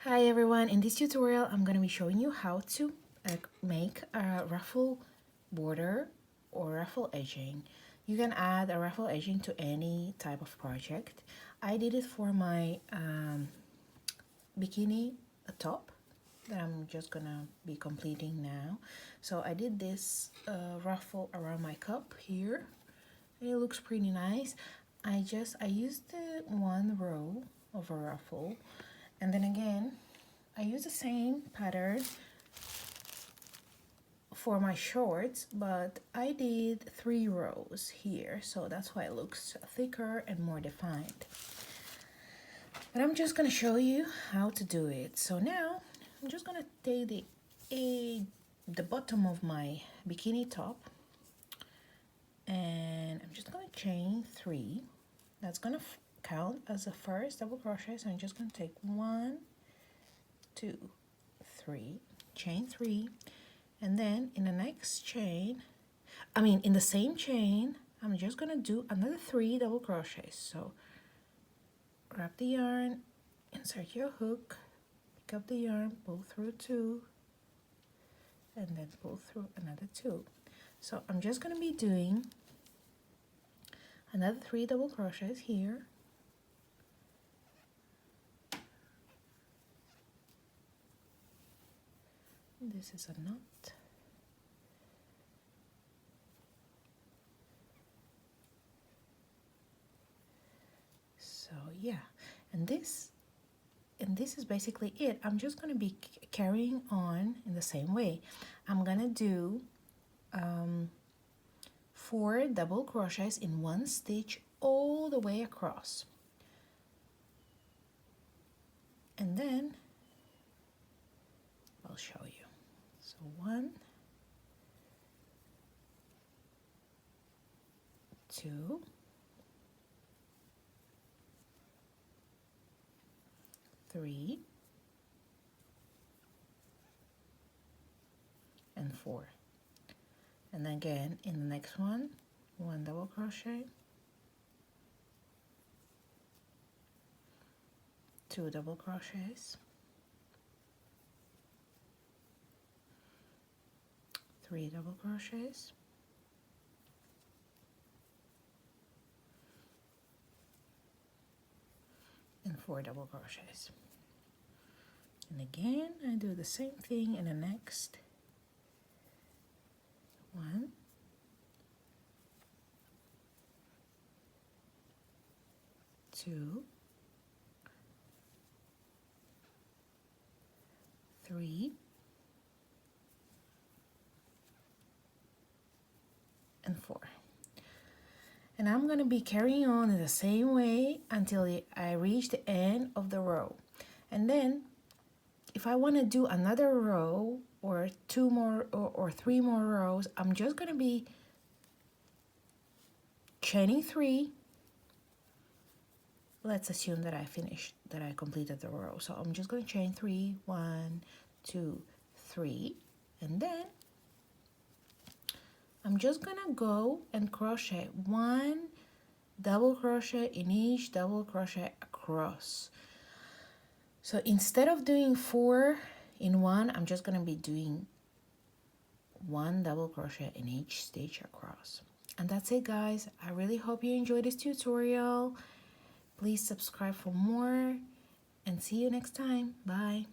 Hi everyone, in this tutorial I'm going to be showing you how to make a ruffle border or ruffle edging. You can add a ruffle edging to any type of project. I did it for my bikini top that I'm just gonna be completing now. So I did this ruffle around my cup here. It looks pretty nice. I used the one row of a ruffle, and then again I use the same pattern for my shorts, but I did 3 rows here, so that's why it looks thicker and more defined. But I'm just gonna show you how to do it. So now I'm just gonna take the bottom of my bikini top, and I'm just gonna chain 3. That's gonna count as the first double crochet. So I'm just gonna take 1, 2, 3, chain 3, and then in the next chain, in the same chain, I'm just gonna do another 3 double crochets. So wrap the yarn, insert your hook, pick up the yarn, pull through 2, and then pull through another 2. So I'm just gonna be doing another 3 double crochets here. This is a knot. So yeah, and this is basically it. I'm just going to be carrying on in the same way. I'm going to do 4 double crochets in one stitch all the way across. And then I'll show you. So 1, 2, 3, and 4. And then again in the next one, 1 double crochet, 2 double crochets, 3 double crochets, and 4 double crochets. And again I do the same thing in the next 1, 2, 3, and 4. And I'm going to be carrying on in the same way until I reach the end of the row. And then if I want to do another row or 2 more or 3 more rows, I'm just going to be chaining 3. Let's assume that I completed the row. So I'm just going to chain 3, 1, 2, 3, and then I'm just gonna go and crochet 1 double crochet in each double crochet across. So instead of doing 4 in one, I'm just gonna be doing 1 double crochet in each stitch across. And that's it, guys. I really hope you enjoyed this tutorial. Please subscribe for more and see you next time. Bye.